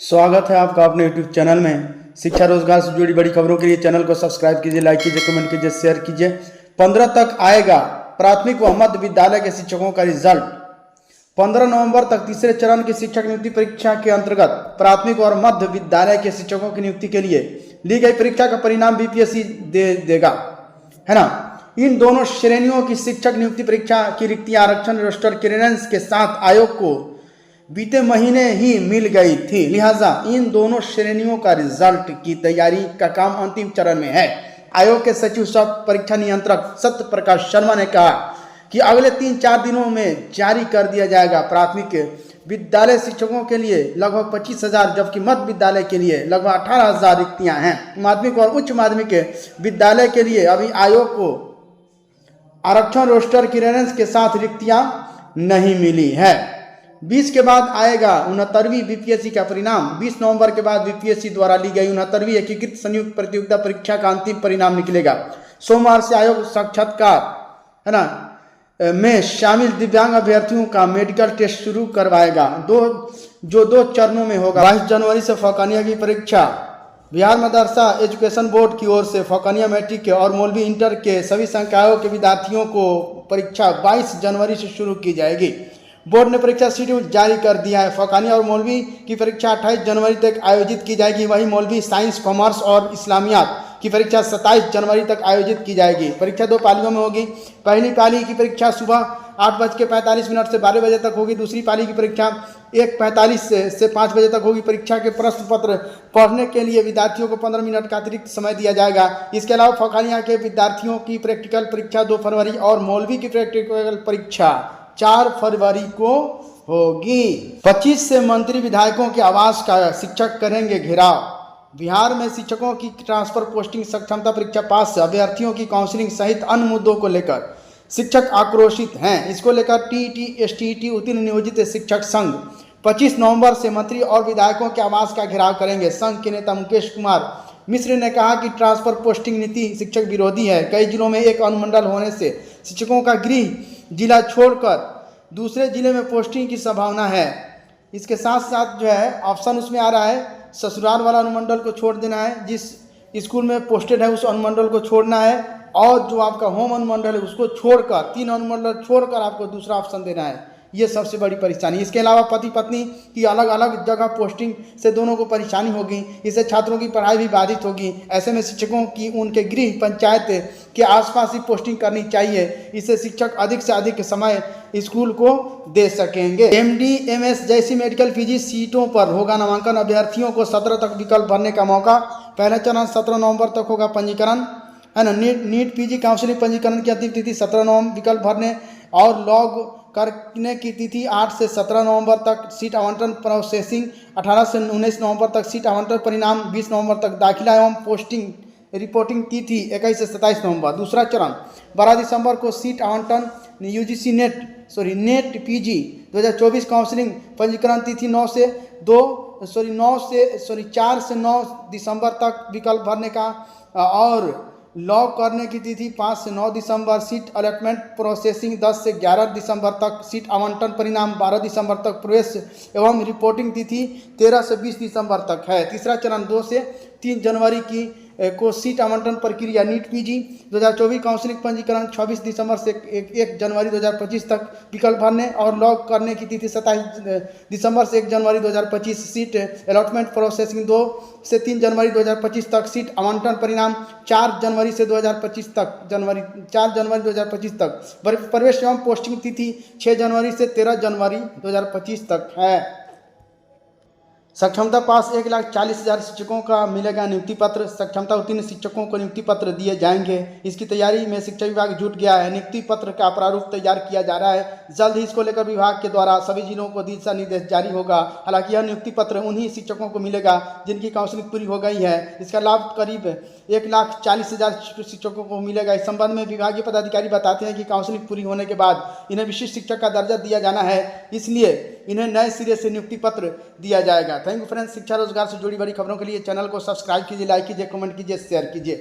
स्वागत है आपका अपने YouTube चैनल में। शिक्षा रोजगार से जुड़ी बड़ी खबरों के लिए चैनल को सब्सक्राइब कीजिए, लाइक कीजिए, कमेंट कीजिए, शेयर कीजिए। 15 तक आएगा प्राथमिक व मध्य विद्यालय के शिक्षकों का रिजल्ट। 15 नवंबर तक तीसरे चरण की शिक्षक नियुक्ति परीक्षा के अंतर्गत प्राथमिक और मध्य विद्यालय के शिक्षकों की नियुक्ति के लिए ली गई परीक्षा का परिणाम बीपीएससी देगा, है ना। इन दोनों श्रेणियों की शिक्षक नियुक्ति परीक्षा की रिक्तियां आरक्षण रोस्टर क्लियरेंस के साथ आयोग को बीते महीने ही मिल गई थी, लिहाजा इन दोनों श्रेणियों का रिजल्ट की तैयारी का काम अंतिम चरण में है। आयोग के सचिव सह परीक्षा नियंत्रक सत्य प्रकाश शर्मा ने कहा कि अगले 3-4 दिनों में जारी कर दिया जाएगा। प्राथमिक विद्यालय शिक्षकों के लिए लगभग 25,000 जबकि मध्य विद्यालय के लिए लगभग 18,000 रिक्तियां हैं। माध्यमिक और उच्च माध्यमिक विद्यालय के लिए अभी आयोग को आरक्षण रोस्टर क्लियरेंस के साथ रिक्तियां नहीं मिली है। 20 के बाद आएगा 69वीं बीपीएससी का परिणाम। 20 नवंबर के बाद बीपीएससी द्वारा ली गई 69वीं एकीकृत संयुक्त प्रतियोगिता परीक्षा का अंतिम परिणाम निकलेगा। सोमवार से आयोग साक्षात्कार, है ना, में शामिल दिव्यांग अभ्यर्थियों का मेडिकल टेस्ट शुरू करवाएगा, जो 2 चरणों में होगा। 22 जनवरी से फौकानिया की परीक्षा। बिहार मदरसा एजुकेशन बोर्ड की ओर से फौकानिया मैट्रिक के और मौलवी इंटर के सभी संकायों के विद्यार्थियों को परीक्षा 22 जनवरी से शुरू की जाएगी। बोर्ड ने परीक्षा शेड्यूल जारी कर दिया है। फौकानिया और मौलवी की परीक्षा 28 जनवरी तक आयोजित की जाएगी। वहीं मौलवी साइंस, कॉमर्स और इस्लामियात की परीक्षा 27 जनवरी तक आयोजित की जाएगी। परीक्षा 2 पालियों में होगी। पहली पाली की परीक्षा सुबह 8:45 से 12 बजे तक होगी। दूसरी पाली की परीक्षा 1:45 से 5 बजे तक होगी। परीक्षा के प्रश्न पत्र पढ़ने के लिए विद्यार्थियों को 15 मिनट का अतिरिक्त समय दिया जाएगा। इसके अलावा फौकानिया के विद्यार्थियों की प्रैक्टिकल परीक्षा 2 फरवरी और मौलवी की प्रैक्टिकल परीक्षा 4 फरवरी को होगी। 25 से मंत्री विधायकों के आवास का शिक्षक करेंगे घेराव। बिहार में शिक्षकों की ट्रांसफर पोस्टिंग क्षमता परीक्षा पास से अभ्यर्थियों की काउंसलिंग सहित अन्य मुद्दों को लेकर शिक्षक आक्रोशित हैं। इसको लेकर टीईटी एसटीईटी उत्तीर्ण नियोजित शिक्षक संघ 25 नवंबर से मंत्री और विधायकों के आवास का घेराव करेंगे। संघ के नेता मुकेश कुमार मिश्र ने कहा कि ट्रांसफर पोस्टिंग नीति शिक्षक विरोधी है। कई जिलों में एक अनुमंडल होने से शिक्षकों का गृह जिला छोड़कर दूसरे जिले में पोस्टिंग की संभावना है। इसके साथ साथ जो है ऑप्शन उसमें आ रहा है, ससुराल वाला अनुमंडल को छोड़ देना है, जिस स्कूल में पोस्टेड है उस अनुमंडल को छोड़ना है, और जो आपका होम अनुमंडल है उसको छोड़कर 3 अनुमंडल छोड़कर आपको दूसरा ऑप्शन देना है। ये सबसे बड़ी परेशानी। इसके अलावा पति पत्नी की अलग अलग जगह पोस्टिंग से दोनों को परेशानी होगी। इससे छात्रों की पढ़ाई भी बाधित होगी। ऐसे में शिक्षकों की उनके गृह पंचायत के आसपास ही पोस्टिंग करनी चाहिए। इससे शिक्षक अधिक से अधिक समय स्कूल को दे सकेंगे। एमडी एमएस जैसी मेडिकल पीजी सीटों पर होगा नामांकन। अभ्यर्थियों को 17 तक विकल्प भरने का मौका। पहला चरण 17 नवंबर तक होगा पंजीकरण, है ना। नीट पीजी काउंसिलिंग पंजीकरण की अंतिम तिथि 17 नवंबर, विकल्प भरने और लॉग करने की तिथि 8 से 17 नवंबर तक। सीट आवंटन प्रोसेसिंग 18 से 19 नवंबर तक। सीट आवंटन परिणाम 20 नवंबर तक। दाखिला एवं पोस्टिंग रिपोर्टिंग तिथि 21 से 27 नवंबर। दूसरा चरण 12 दिसंबर को। सीट आवंटन यूजीसी नेट पीजी 2024 काउंसिलिंग पंजीकरण तिथि 4 से 9 दिसंबर तक विकल्प भरने का और लॉग करने की तिथि 5 से 9 दिसंबर। सीट अलॉटमेंट प्रोसेसिंग 10 से 11 दिसंबर तक। सीट आवंटन परिणाम 12 दिसंबर तक। प्रवेश एवं रिपोर्टिंग तिथि 13 से 20 दिसंबर तक है। तीसरा चरण 2 से 3 जनवरी को सीट आवंटन प्रक्रिया। नीट पीजी 2024 काउंसिलिंग पंजीकरण 26 दिसंबर से 1 जनवरी 2025 तक। विकल्प भरने और लॉग करने की तिथि 27 दिसंबर से 1 जनवरी 2025। सीट अलॉटमेंट प्रोसेसिंग 2 से 3 जनवरी 2025 तक। सीट आवंटन परिणाम 4 जनवरी से 2025 तक। 4 जनवरी 2025 तक। प्रवेश एवं पोस्टिंग तिथि 6 जनवरी से 13 जनवरी 2025 तक है। सक्षमता पास 1,40,000 शिक्षकों का मिलेगा नियुक्ति पत्र। सक्षमता उत्तीर्ण शिक्षकों को नियुक्ति पत्र दिए जाएंगे। इसकी तैयारी में शिक्षा विभाग जुट गया है। नियुक्ति पत्र का प्रारूप तैयार किया जा रहा है। जल्द ही इसको लेकर विभाग के द्वारा सभी जिलों को दिशा निर्देश जारी होगा। हालांकि यह नियुक्ति पत्र उन्हीं शिक्षकों को मिलेगा जिनकी काउंसलिंग पूरी हो गई है। इसका लाभ करीब 1,40,000 शिक्षकों को मिलेगा। इस संबंध में विभागीय पदाधिकारी बताते हैं कि काउंसलिंग पूरी होने के बाद इन्हें विशिष्ट शिक्षक का दर्जा दिया जाना है, इसलिए इन्हें नए सिरे से नियुक्ति पत्र दिया जाएगा। Thank you friends. शिक्षा रोजगार से जुड़ी बड़ी खबरों के लिए चैनल को सब्सक्राइब कीजिए, लाइक कीजिए, कमेंट कीजिए, शेयर कीजिए।